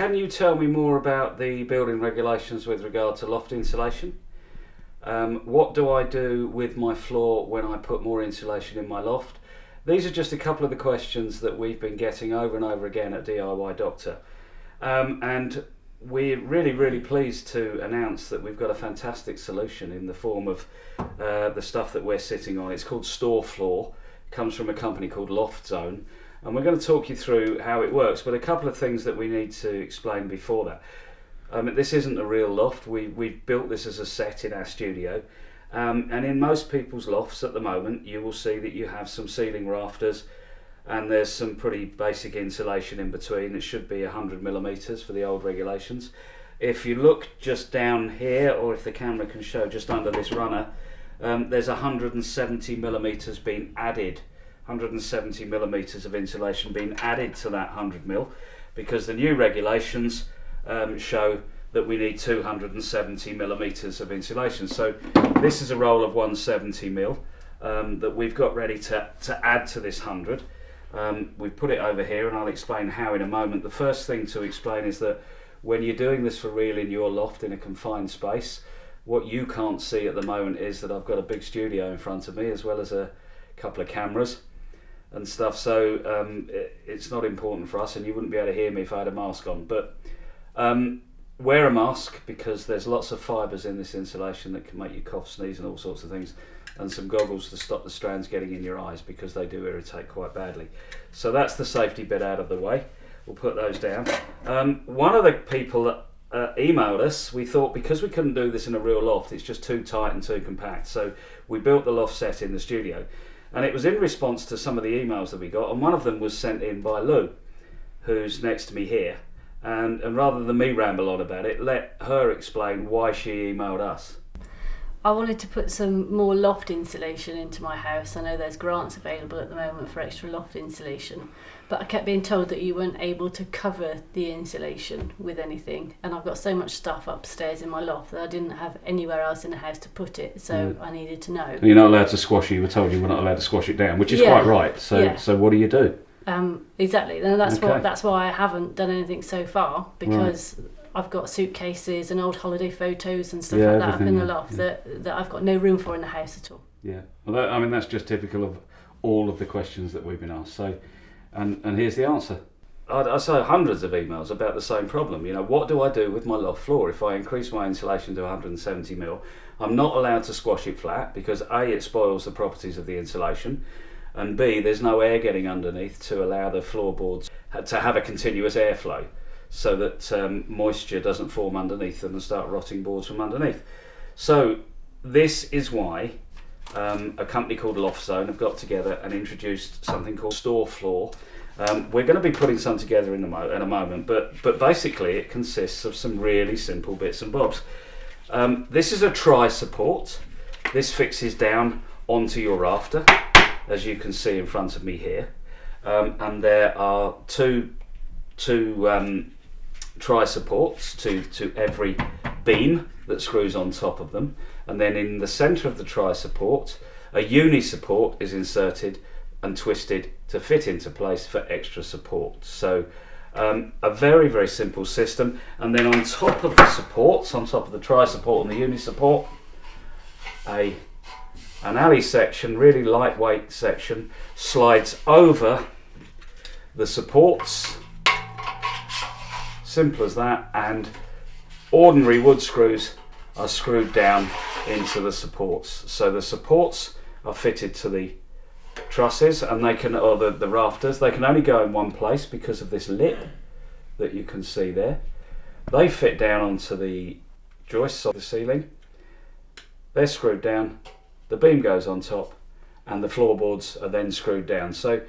can you tell me more about the building regulations with regard to loft insulation? What do I do with my floor when I put more insulation in my loft? These are just a couple of the questions that we've been getting over and over again at DIY Doctor. And we're really pleased to announce that we've got a fantastic solution in the form of the stuff that we're sitting on. It's called StoreFloor. It comes from a company called LoftZone. And we're going to talk you through how it works, but a couple of things that we need to explain before that. This isn't a real loft. We've built this as a set in our studio. And in most people's lofts at the moment, you will see that you have some ceiling rafters and there's some pretty basic insulation in between. It should be 100 millimeters for the old regulations. If you look just down here, or if the camera can show just under this runner, there's 170 millimeters being added. 170 millimeters of insulation being added to that 100 mil, because the new regulations show that we need 270 millimeters of insulation. So this is a roll of 170 mil that we've got ready to add to this 100. We've put it over here, and I'll explain how in a moment. The first thing to explain is that when you're doing this for real in your loft in a confined space, what you can't see at the moment is that I've got a big studio in front of me, as well as a couple of cameras and stuff, so it's not important for us, and you wouldn't be able to hear me if I had a mask on. But wear a mask, because there's lots of fibres in this insulation that can make you cough, sneeze and all sorts of things, and some goggles to stop the strands getting in your eyes, because they do irritate quite badly. So that's the safety bit out of the way. We'll put those down. One of the people that emailed us, we thought because we couldn't do this in a real loft, it's just too tight and too compact, so we built the loft set in the studio. And it was in response to some of the emails that we got, and one of them was sent in by Lou, who's next to me here. And rather than me ramble on about it, let her explain why she emailed us. I wanted to put some more loft insulation into my house. I know there's grants available at the moment for extra loft insulation, but I kept being told that you weren't able to cover the insulation with anything, and I've got so much stuff upstairs in my loft that I didn't have anywhere else in the house to put it, so I needed to know. You're not allowed to squash it. You were told you were not allowed to squash it down, which is quite right. So what do you do? Exactly, and that's why I haven't done anything so far, because I've got suitcases and old holiday photos and stuff like that up in the loft that I've got no room for in the house at all. Yeah, well, that's just typical of all of the questions that we've been asked. So, and here's the answer. I saw hundreds of emails about the same problem. What do I do with my loft floor if I increase my insulation to 170 mil? I'm not allowed to squash it flat, because A, it spoils the properties of the insulation, and B, there's no air getting underneath to allow the floorboards to have a continuous airflow, so that moisture doesn't form underneath them and start rotting boards from underneath. So this is why a company called LoftZone have got together and introduced something called StoreFloor. We're going to be putting some together in a moment, but basically it consists of some really simple bits and bobs. This is a tri-support. This fixes down onto your rafter, as you can see in front of me here, and there are two tri-supports to every beam that screws on top of them, and then in the centre of the tri-support a uni-support is inserted and twisted to fit into place for extra support. So a very simple system. And then on top of the supports, on top of the tri-support and the uni-support, an alley section, really lightweight section, slides over the supports. Simple as that. And ordinary wood screws are screwed down into the supports. So the supports are fitted to the trusses, and they can, or the rafters, they can only go in one place because of this lip that you can see there. They fit down onto the joists of the ceiling. They're screwed down, the beam goes on top, and the floorboards are then screwed down. So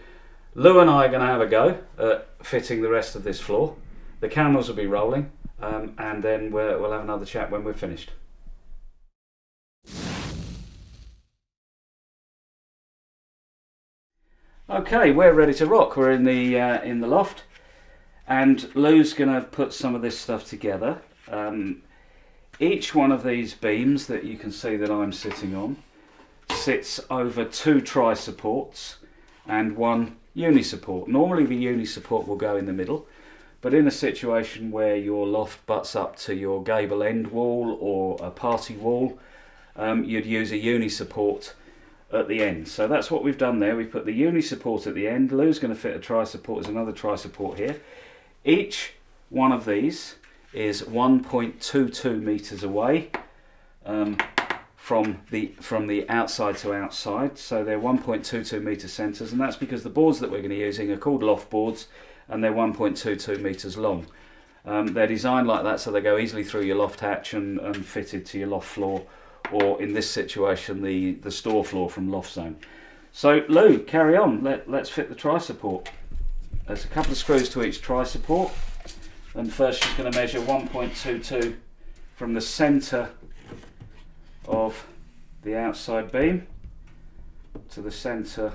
Lou and I are going to have a go at fitting the rest of this floor. The cameras will be rolling, and then we'll have another chat when we're finished. Okay, we're ready to rock. We're in the loft, and Lou's going to put some of this stuff together. Each one of these beams that you can see that I'm sitting on sits over two tri-supports and one uni-support. Normally the uni-support will go in the middle, But in a situation where your loft butts up to your gable end wall or a party wall, you'd use a uni support at the end. So that's what we've done there. We put the uni support at the end. Lou's going to fit a tri-support. There's another tri-support here. Each one of these is 1.22 meters away from the outside to outside. So they're 1.22 meter centers, and that's because the boards that we're going to be using are called loft boards, and they're 1.22 meters long. They're designed like that so they go easily through your loft hatch and fitted to your loft floor, or in this situation the store floor from LoftZone. So Lou, carry on. Let's fit the tri-support. There's a couple of screws to each tri-support, and first she's going to measure 1.22 from the centre of the outside beam to the centre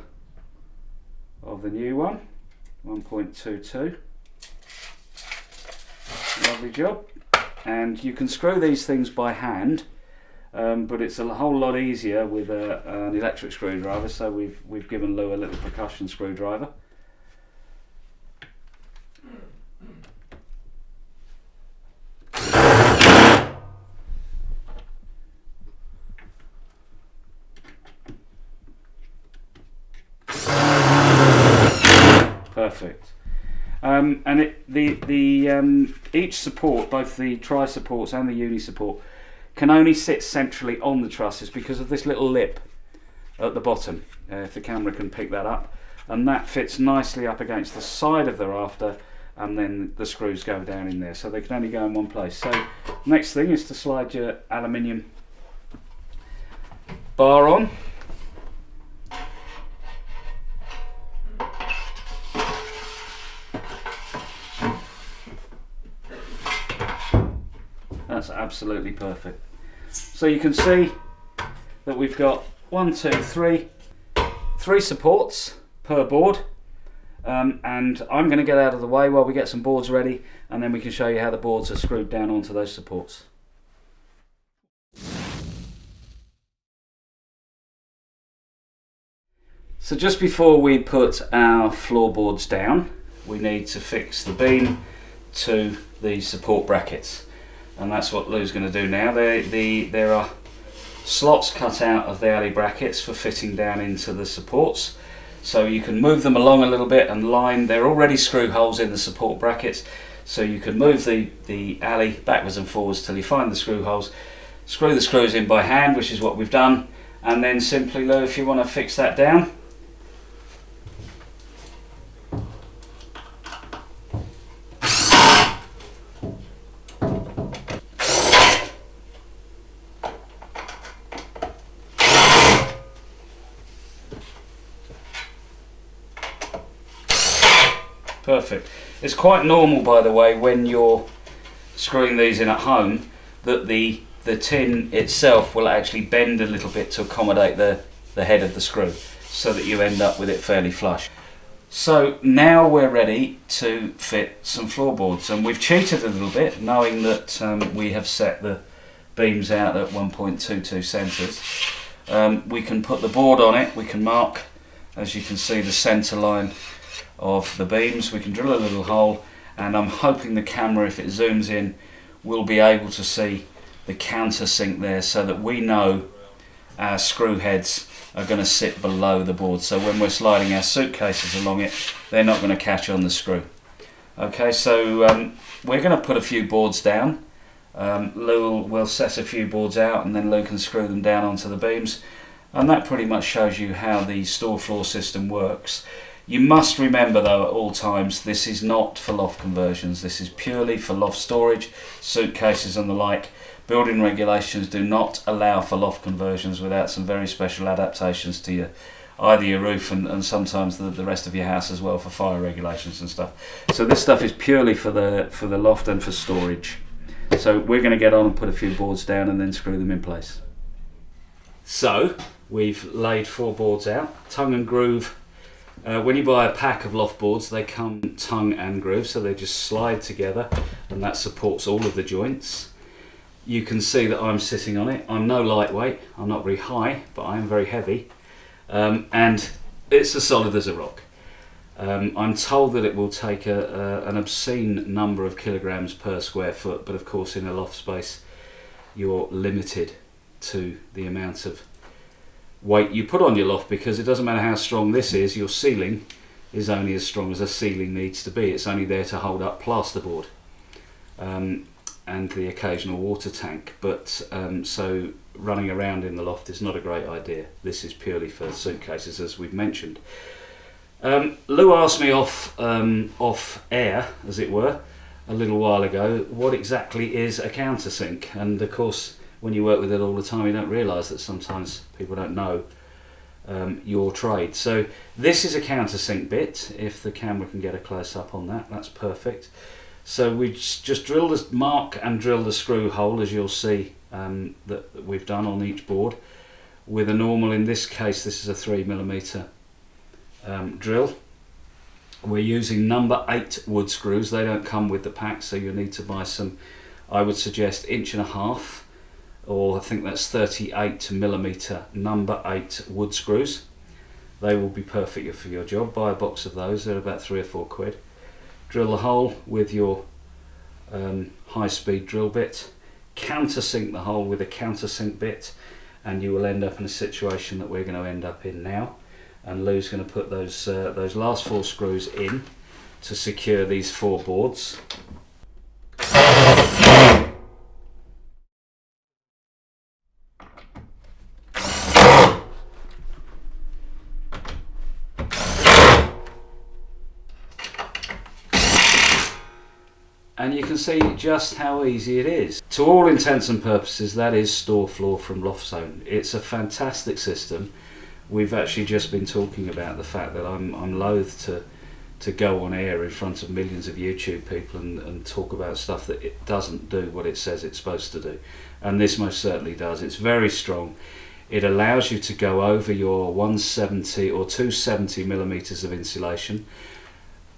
of the new one. 1.22. Lovely job. And you can screw these things by hand, but it's a whole lot easier with an electric screwdriver, so we've given Lou a little percussion screwdriver. Perfect. And each support, both the tri-supports and the uni support, can only sit centrally on the trusses because of this little lip at the bottom, if the camera can pick that up, and that fits nicely up against the side of the rafter, and then the screws go down in there, so they can only go in one place. So next thing is to slide your aluminium bar on. That's absolutely perfect. So you can see that we've got three supports per board, and I'm going to get out of the way while we get some boards ready, and then we can show you how the boards are screwed down onto those supports. So just before we put our floorboards down, we need to fix the beam to the support brackets. And that's what Lou's going to do now. There are slots cut out of the alley brackets for fitting down into the supports. So you can move them along a little bit and line. There are already screw holes in the support brackets. So you can move the alley backwards and forwards till you find the screw holes. Screw the screws in by hand, which is what we've done. And then simply, Lou, if you want to fix that down. Perfect. It's quite normal, by the way, when you're screwing these in at home, that the tin itself will actually bend a little bit to accommodate the head of the screw, so that you end up with it fairly flush. So now we're ready to fit some floorboards, and we've cheated a little bit, knowing that we have set the beams out at 1.22 centres. We can put the board on it. We can mark, as you can see, the centre line of the beams. We can drill a little hole, and I'm hoping the camera, if it zooms in, will be able to see the countersink there, so that we know our screw heads are going to sit below the board, so when we're sliding our suitcases along it, they're not going to catch on the screw. Okay, so we're going to put a few boards down. Lou will set a few boards out, and then Lou can screw them down onto the beams, and that pretty much shows you how the store floor system works. You must remember, though, at all times, this is not for loft conversions. This is purely for loft storage, suitcases and the like. Building regulations do not allow for loft conversions without some very special adaptations to either your roof and sometimes the rest of your house as well, for fire regulations and stuff. So this stuff is purely for the loft and for storage. So we're going to get on and put a few boards down and then screw them in place. So we've laid 4 boards out, tongue and groove. When you buy a pack of loft boards, they come tongue and groove, so they just slide together, and that supports all of the joints. You can see that I'm sitting on it. I'm no lightweight, I'm not very high, but I am very heavy, and it's as solid as a rock. I'm told that it will take an obscene number of kilograms per square foot, but of course in a loft space you're limited to the amount of weight you put on your loft, because it doesn't matter how strong this is, your ceiling is only as strong as a ceiling needs to be. It's only there to hold up plasterboard and the occasional water tank, but so running around in the loft is not a great idea. This is purely for suitcases, as we've mentioned. Lou asked me off air, as it were, a little while ago, what exactly is a countersink, and of course when you work with it all the time you don't realise that sometimes people don't know your trade. So this is a countersink bit. If the camera can get a close up on that, that's perfect. So we just drill the mark and drill the screw hole, as you'll see that we've done on each board, with a normal, in this case this is a 3mm drill. We're using number 8 wood screws. They don't come with the pack, so you'll need to buy some, I would suggest 1.5 inch, or I think that's 38mm number 8 wood screws. They will be perfect for your job. Buy a box of those, they're about 3 or 4 quid. Drill the hole with your high-speed drill bit, countersink the hole with a countersink bit, and you will end up in a situation that we're going to end up in now. And Lou's going to put those last 4 screws in to secure these 4 boards. And you can see just how easy it is. To all intents and purposes, that is StoreFloor from LoftZone. It's a fantastic system. We've actually just been talking about the fact that I'm loath to go on air in front of millions of YouTube people and talk about stuff that it doesn't do what it says it's supposed to do. And this most certainly does. It's very strong. It allows you to go over your 170 or 270mm of insulation.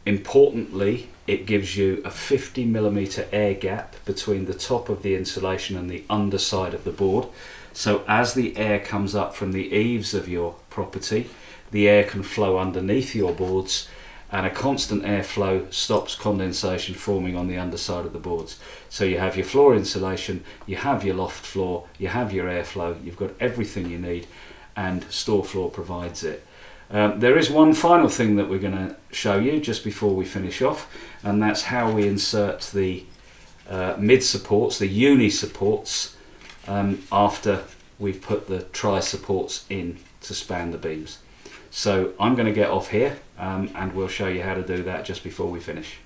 Importantly, it gives you a 50mm air gap between the top of the insulation and the underside of the board. So as the air comes up from the eaves of your property, the air can flow underneath your boards, and a constant airflow stops condensation forming on the underside of the boards. So you have your floor insulation, you have your loft floor, you have your airflow, you've got everything you need, and StoreFloor provides it. There is one final thing that we're going to show you just before we finish off, and that's how we insert the mid supports, the uni supports, after we've put the tri supports in to span the beams. So I'm going to get off here and we'll show you how to do that just before we finish.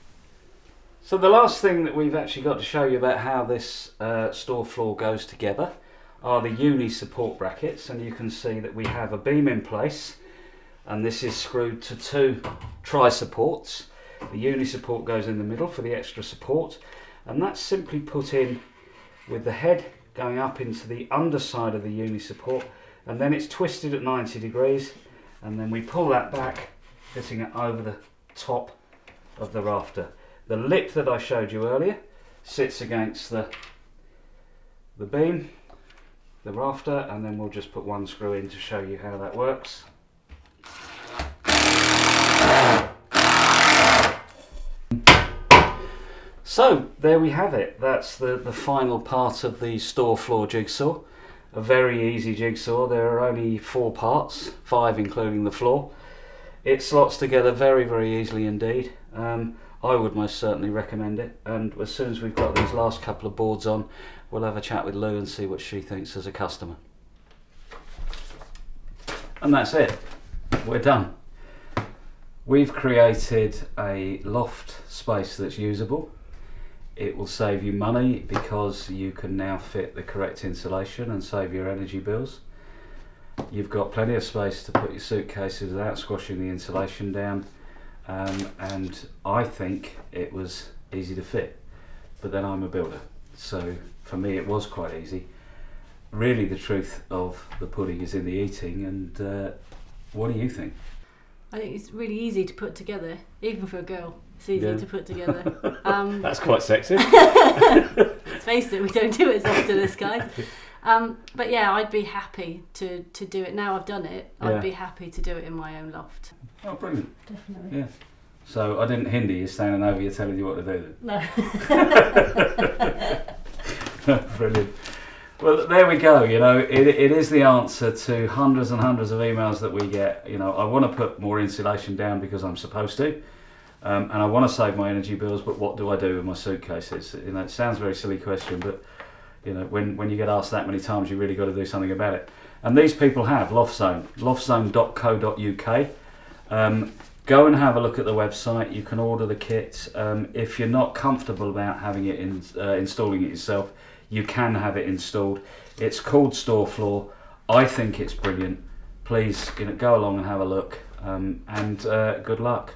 So the last thing that we've actually got to show you about how this StoreFloor goes together are the uni support brackets, and you can see that we have a beam in place, and this is screwed to 2 tri supports. The uni support goes in the middle for the extra support, and that's simply put in with the head going up into the underside of the uni support, and then it's twisted at 90 degrees, and then we pull that back, fitting it over the top of the rafter. The lip that I showed you earlier sits against the beam, the rafter, and then we'll just put 1 screw in to show you how that works. So there we have it. That's the final part of the StoreFloor jigsaw. A very easy jigsaw. There are only 4 parts, 5 including the floor. It slots together very, very easily indeed. I would most certainly recommend it, and as soon as we've got these last couple of boards on, we'll have a chat with Lou and see what she thinks as a customer. And that's it. We're done. We've created a loft space that's usable. It will save you money because you can now fit the correct insulation and save your energy bills. You've got plenty of space to put your suitcases without squashing the insulation down, and I think it was easy to fit. But then I'm a builder, so for me it was quite easy. Really the truth of the pudding is in the eating, and what do you think? I think it's really easy to put together, even for a girl. It's easy to put together. That's quite sexy. Let's face it, we don't do it as often as guys. But yeah, I'd be happy to do it. Now I've done it, I'd be happy to do it in my own loft. Oh, brilliant. Definitely. Yeah. So I didn't hinder you standing over you telling you what to do No. then? Brilliant. Well, there we go. You know, it is the answer to hundreds and hundreds of emails that we get. You know, I want to put more insulation down because I'm supposed to, and I want to save my energy bills. But what do I do with my suitcases? You know, it sounds a very silly question, but you know, when you get asked that many times, you really got to do something about it. And these people have LoftZone, loftzone.co.uk. Go and have a look at the website. You can order the kit. If you're not comfortable about having it installing it yourself, you can have it installed. It's called StoreFloor. I think it's brilliant. Please, you know, go along and have a look. And good luck.